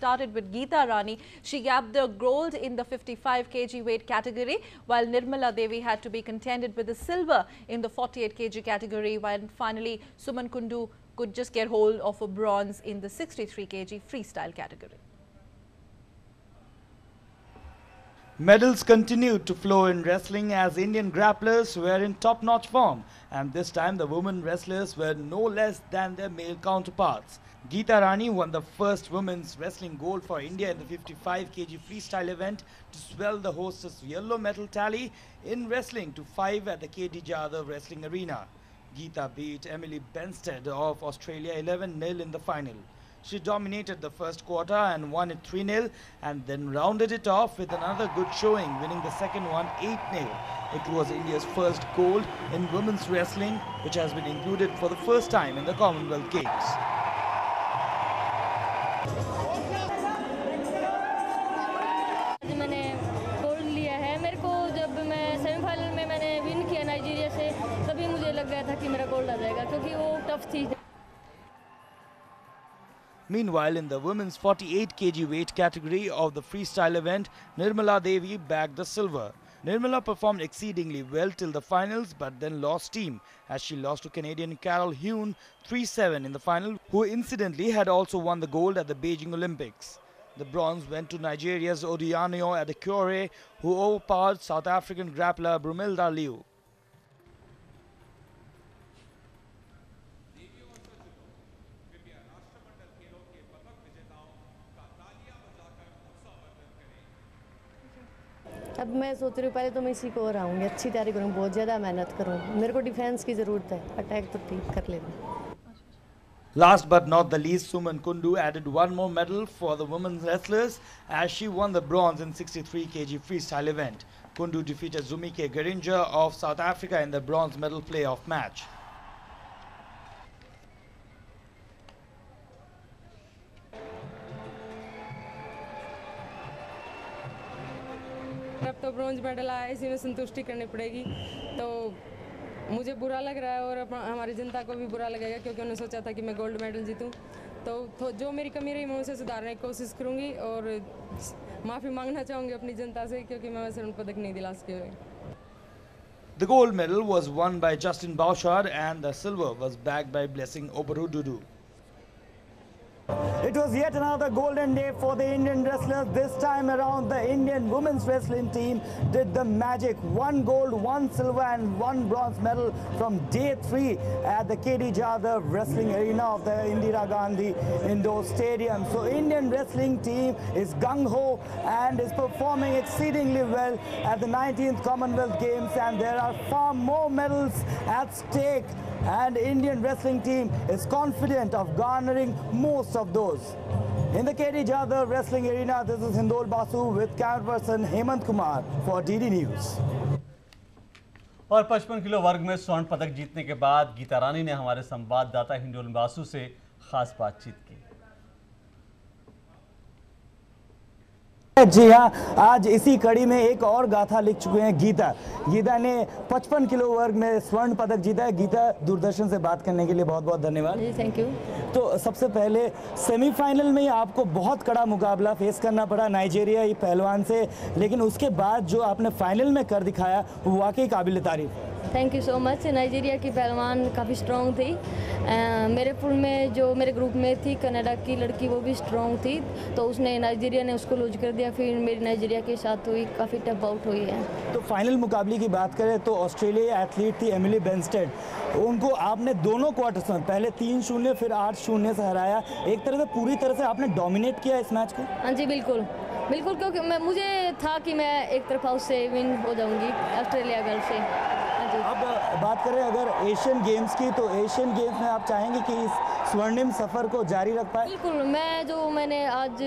started with Geeta Rani. She grabbed the gold in the 55 kg weight category, while Nirmala Devi had to be contended with the silver in the 48 kg category, while finally Suman Kundu could just get hold of a bronze in the 63 kg freestyle category. Medals continued to flow in wrestling as Indian grapplers were in top-notch form, and this time the women wrestlers were no less than their male counterparts. Geeta Rani won the first women's wrestling gold for India in the 55 kg freestyle event to swell the hostess' yellow medal tally in wrestling to 5 at the KD Jadhav Wrestling Arena. Geeta beat Emily Benstead of Australia 11-0 in the final. She dominated the first quarter and won it 3-0 and then rounded it off with another good showing, winning the second one 8-0. It was India's first gold in women's wrestling, which has been included for the first time in the Commonwealth Games. मैंने gold लिया है। मेरे को जब मैं semifinal में मैंने win किया नाइजीरिया से, तभी मुझे लग गया था कि मेरा गोल्ड आ जाएगा, क्योंकि वो टफ थी। Meanwhile, in the women's 48 kg weight category of the freestyle event, Nirmala Devi bagged the silver. Nirmala performed exceedingly well till the finals, but then lost steam as she lost to Canadian Carol Hune 3-7 in the final, who incidentally had also won the gold at the Beijing Olympics. The bronze went to Nigeria's Odiano Adekunle, who overpowered South African grappler Brumilda Liu. अब मैं सोच रही हूँ पहले तो मैं इसी को रहूँगी, अच्छी तैयारी करूँ, बहुत ज़्यादा मेहनत करूँ। मेरे को डिफेंस की ज़रूरत है, अटैक तो ठीक कर लेना। Last but not the least, Suman Kundu added one more medal for the women's wrestlers as she won the bronze in 63 kg freestyle event. Kundu defeated Zumike Gerinja of South Africa in the bronze medal playoff match. अब तो bronze medal आया, इसी में संतुष्टि करनी पड़ेगी। तो मुझे बुरा लग रहा है और हमारी जनता को भी बुरा लगेगा, क्योंकि उन्होंने सोचा था कि मैं गोल्ड मेडल जीतूं। तो जो मेरी कमी रही मैं उसे सुधारने की कोशिश करूंगी और माफ़ी मांगना चाहूँगी अपनी जनता से, क्योंकि मैं वैसे स्वर्ण पदक नहीं दिला सकी हुई। The gold medal was won by Justin Bouchard and the silver was bagged by Blessing Obarududu. It was yet another golden day for the Indian wrestlers. This time around, the Indian women's wrestling team did the magic. 1 gold, 1 silver and 1 bronze medal from day 3 at the KD Jadhav Wrestling Arena of the Indira Gandhi Indoor Stadium. So Indian wrestling team is gung-ho and is performing exceedingly well at the 19th Commonwealth Games, and there are far more medals at stake, and Indian wrestling team is confident of garnering most of those. In the KD Jadhav Wrestling Arena, this is Hindol Basu with cameraperson Hemant Kumar for DD News. और 55 kilo वर्ग में स्वर्ण पदक जीतने के बाद गीता रानी ने हमारे संवाददाता हिंडोल बासु से खास बातचीत की। जी हाँ, आज इसी कड़ी में एक और गाथा लिख चुके हैं गीता ने 55 किलो वर्ग में स्वर्ण पदक जीता है। गीता, दूरदर्शन से बात करने के लिए बहुत बहुत धन्यवाद। जी, थैंक यू। तो सबसे पहले सेमीफाइनल में ही आपको बहुत कड़ा मुकाबला फेस करना पड़ा नाइजीरिया पहलवान से, लेकिन उसके बाद जो आपने फाइनल में कर दिखाया वो वाकई काबिल तारीफ। Thank you so much. Nigeria की पहलवान काफ़ी स्ट्रॉन्ग थी। मेरे पुल में जो मेरे ग्रुप में थी कनाडा की लड़की, वो भी स्ट्रॉन्ग थी, तो उसने नाइजीरिया ने उसको लूज कर दिया। फिर मेरी नाइजीरिया के साथ हुई, काफ़ी टफ आउट हुई है। तो फाइनल मुकाबले की बात करें तो ऑस्ट्रेलिया एथलीट थी एमिली बेंस्टेड, उनको आपने दोनों क्वार्टर्स में पहले 3-0 फिर 8-0 से हराया। एक तरह से पूरी तरह से आपने डोमिनेट किया इस मैच को। हाँ जी, बिल्कुल, क्योंकि मुझे था कि मैं एक तरफा उससे विन हो जाऊंगी ऑस्ट्रेलिया गर्ल से। अब बात करें अगर एशियन गेम्स की, तो एशियन गेम्स में आप चाहेंगे कि इस स्वर्णिम सफ़र को जारी रख पाए? बिल्कुल, मैंने आज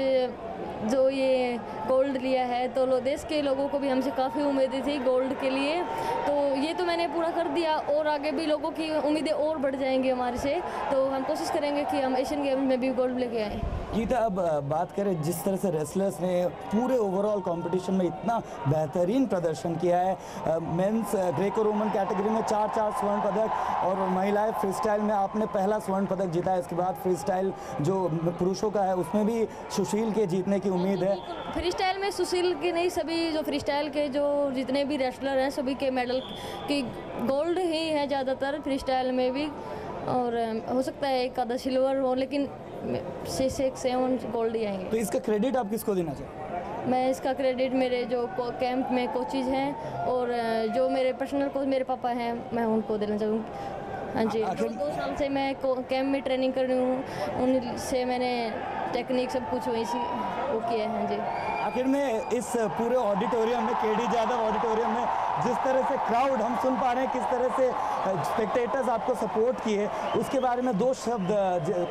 जो ये गोल्ड लिया है, तो देश के लोगों को भी हमसे काफ़ी उम्मीदें थी गोल्ड के लिए, तो ये तो मैंने पूरा कर दिया और आगे भी लोगों की उम्मीदें और बढ़ जाएंगी हमारे से। तो हम कोशिश करेंगे कि हम एशियन गेम्स में भी गोल्ड लेके आएँ। गीता, अब बात करें जिस तरह से रेसलर्स ने पूरे ओवरऑल कंपटीशन में इतना बेहतरीन प्रदर्शन किया है। मेंस ग्रेको रोमन कैटेगरी में 4 स्वर्ण पदक और महिलाएं फ्री स्टाइल में आपने पहला स्वर्ण पदक जीता है। इसके बाद फ्री स्टाइल जो पुरुषों का है उसमें भी सुशील के जीतने की उम्मीद है। फ्री स्टाइल में सुशील के नहीं, सभी जो फ्री स्टाइल के जो जितने भी रेसलर हैं सभी के मेडल की गोल्ड ही है ज़्यादातर फ्री स्टाइल में भी, और हो सकता है एक आधा सिल्वर हो, लेकिन 6-7 गोल्ड ही आएंगे। तो इसका क्रेडिट आप किसको देना चाहेंगे? मैं इसका क्रेडिट मेरे जो कैंप में कोचेज हैं और जो मेरे पर्सनल कोच मेरे पापा हैं, मैं उनको देना चाहूँगी। हाँ जी, 2 साल से मैं कैंप में ट्रेनिंग कर रही हूँ, उनसे मैंने टेक्निक सब कुछ वही सी वो किया है। हाँ जी, आखिर में इस पूरे ऑडिटोरियम में, केडी यादव ऑडिटोरियम में जिस तरह से क्राउड हम सुन पा रहे हैं, किस तरह से स्पेक्टेटर्स आपको सपोर्ट किए, उसके बारे में 2 शब्द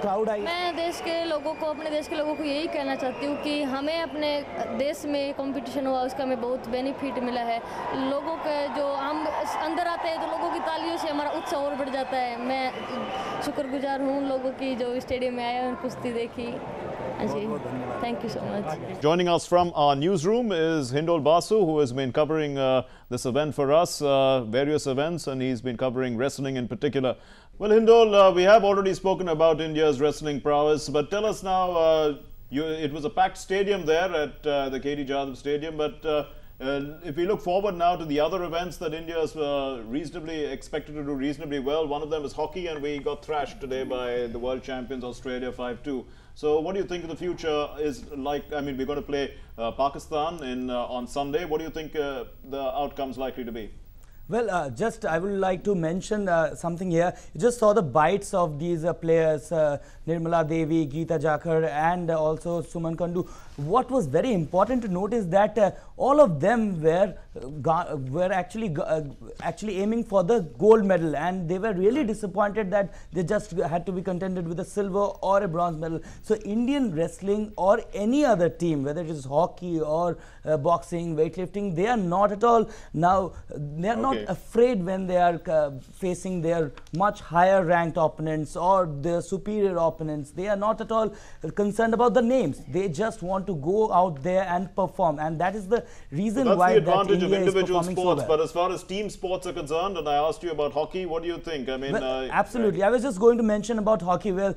क्राउड आई। मैं देश के लोगों को, अपने देश के लोगों को यही कहना चाहती हूँ कि हमें अपने देश में कंपटीशन हुआ उसका हमें बहुत बेनिफिट मिला है। लोगों के जो हम अंदर आते हैं तो लोगों की तालियों से हमारा उत्साह और बढ़ जाता है। मैं शुक्रगुजार हूँ लोगों की जो स्टेडियम में आए और कुश्ती देखी। Thank you so much. Joining us from our newsroom is Hindol Basu, who has been covering this event for us, various events, and he's been covering wrestling in particular. Well, Hindol, we have already spoken about India's wrestling prowess, but tell us now, it was a packed stadium there at the KD Jadhav Stadium, but if we look forward now to the other events that India is reasonably expected to do reasonably well, one of them is hockey, and we got thrashed today by the world champions Australia 5-2. So what do you think the future is like? I mean, we're going to play Pakistan on Sunday. What do you think the outcome's likely to be? Well, just I would like to mention something here. You just saw the bites of these players, Nirmala Devi, Geeta Jakhar, and also Suman Kundu. What was very important to note is that all of them were actually aiming for the gold medal, and they were really disappointed that they just had to be contended with a silver or a bronze medal. So Indian wrestling or any other team, whether it is hockey or boxing, weightlifting, they are not at all now. They are not afraid when they are facing their much higher ranked opponents or their superior opponents. They are not at all concerned about the names. They just want to go out there and perform, and that is the reason why the advantage of individual sports. So well. But as far as team sports are concerned, and I asked you about hockey, what do you think? I mean, well, absolutely. I was just going to mention about hockey. Well,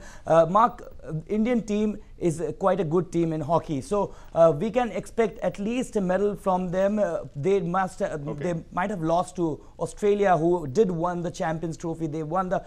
Mark, Indian team is quite a good team in hockey, so we can expect at least a medal from them. They might have lost to Australia, who did won the Champions Trophy. They won the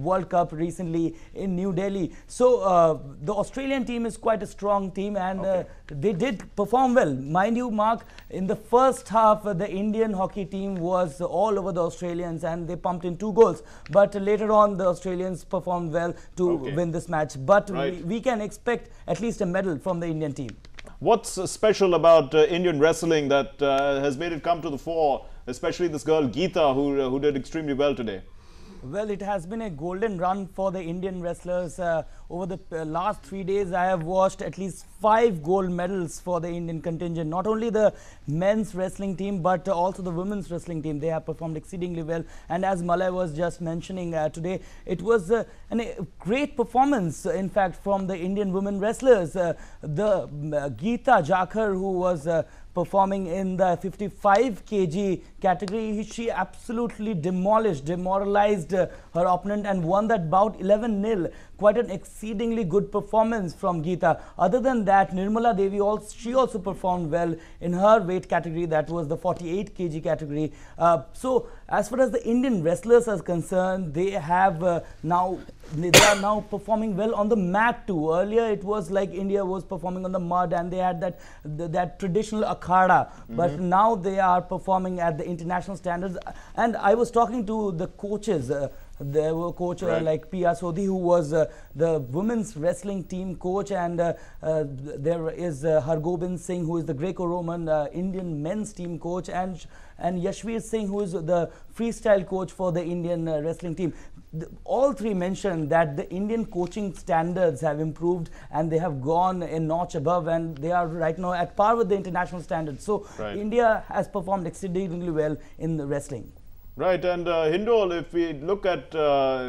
World Cup recently in New Delhi. So the Australian team is quite a strong team, and they did perform well. Mind you, Mark, in the first half, the Indian hockey team was all over the Australians, and they pumped in 2 goals. But later on, the Australians performed well to win this match. But we can expect at least a medal from the Indian team. What's special about Indian wrestling that has made it come to the fore, especially this girl Geeta, who did extremely well today? Well, it has been a golden run for the Indian wrestlers. Over the last 3 days, I have watched at least 5 gold medals for the Indian contingent. Not only the men's wrestling team, but also the women's wrestling team. They have performed exceedingly well. And as Malay was just mentioning today, it was a great performance, in fact, from the Indian women wrestlers. The Geeta Jakhar, who was performing in the 55 kg category, she absolutely demoralized her opponent and won that bout 11-0. Quite an exceedingly good performance from Geeta. Other than that, Nirmala Devi she also performed well in her weight category, that was the 48 kg category. So as far as the Indian wrestlers are concerned, they are now performing well on the mat too. Earlier it was like India was performing on the mud and they had that traditional akhada, but now they are performing at the international standards. And I was talking to the coaches. There were coaches like Pia Sodhi, who was the women's wrestling team coach, and there is Hargobind Singh, who is the Greco-Roman Indian men's team coach, and Yashveer Singh, who is the freestyle coach for the Indian wrestling team. All 3 mentioned that the Indian coaching standards have improved and they have gone a notch above, and they are right now at par with the international standards. So India has performed exceedingly well in the wrestling. Right, and Hindol, if we look at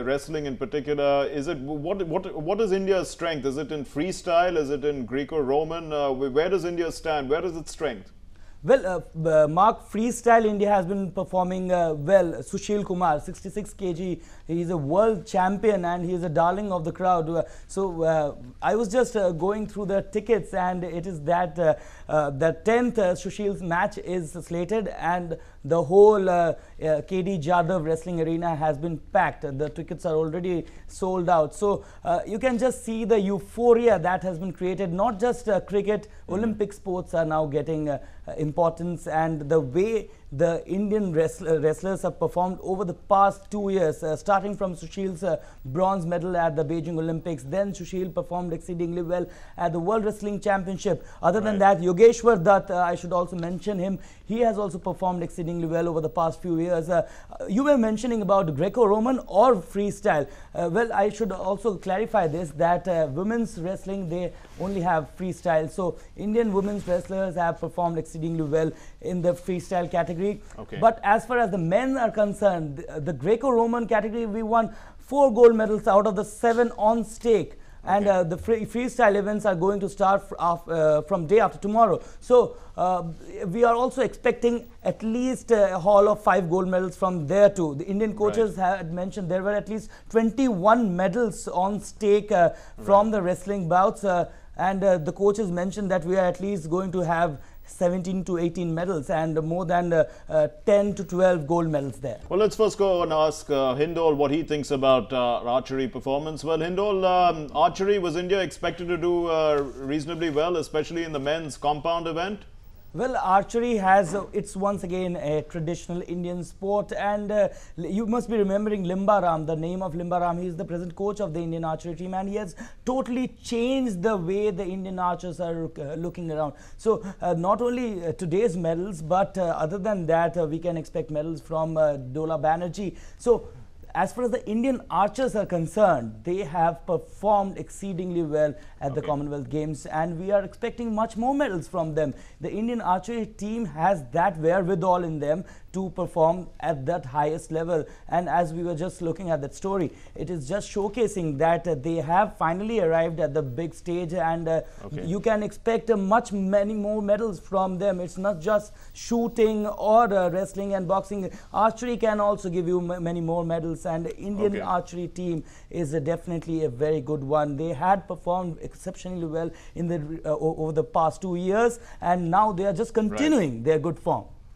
wrestling in particular, is it what is India's strength? Is it in freestyle? Is it in Greco-Roman? Where does India stand? Where is its strength? Well, Mark, freestyle India has been performing well. Sushil Kumar, 66 kg, he is a world champion and he is a darling of the crowd. I was just going through the tickets, and it is that the 10th Sushil's match is slated, and the whole KD Jadhav wrestling arena has been packed. The tickets are already sold out. So you can just see the euphoria that has been created. Not just cricket, Olympic sports are now getting importance, and the way the Indian wrestlers have performed over the past 2 years, starting from Sushil's bronze medal at the Beijing Olympics. Then Sushil performed exceedingly well at the World Wrestling Championship. Other than that, Yogeshwar Dutt, I should also mention him. He has also performed exceedingly well over the past few years. You were mentioning about Greco-Roman or freestyle. Well, I should also clarify this, that women's wrestling, they only have freestyle. So Indian women's wrestlers have performed exceedingly well in the freestyle category. Okay. But as far as the men are concerned, the Greco-Roman category, we won 4 gold medals out of the 7 on stake. And the freestyle events are going to start from day after tomorrow. So we are also expecting at least a haul of 5 gold medals from there too. The Indian coaches had mentioned there were at least 21 medals on stake from the wrestling bouts. And the coaches mentioned that we are at least going to have 17 to 18 medals and more than 10 to 12 gold medals there. Well, let's first go and ask Hindol what he thinks about archery performance. Well, Hindol, archery, was India expected to do reasonably well, especially in the men's compound event? Well, archery has, it's once again a traditional Indian sport, and you must be remembering Limbaram, the name of Limbaram. He is the present coach of the Indian archery team, and he has totally changed the way the Indian archers are looking around. So not only today's medals, but other than that, we can expect medals from Dola Banerjee. So as far as the Indian archers are concerned, they have performed exceedingly well at the Commonwealth Games, and we are expecting much more medals from them. The Indian archery team has that wherewithal in them to perform at that highest level. And as we were just looking at that story, it is just showcasing that they have finally arrived at the big stage, and you can expect many more medals from them. It's not just shooting or wrestling and boxing. Archery can also give you many more medals, and the Indian archery team is definitely a very good one. They had performed exceptionally well in the over the past 2 years, and now they are just continuing their good form.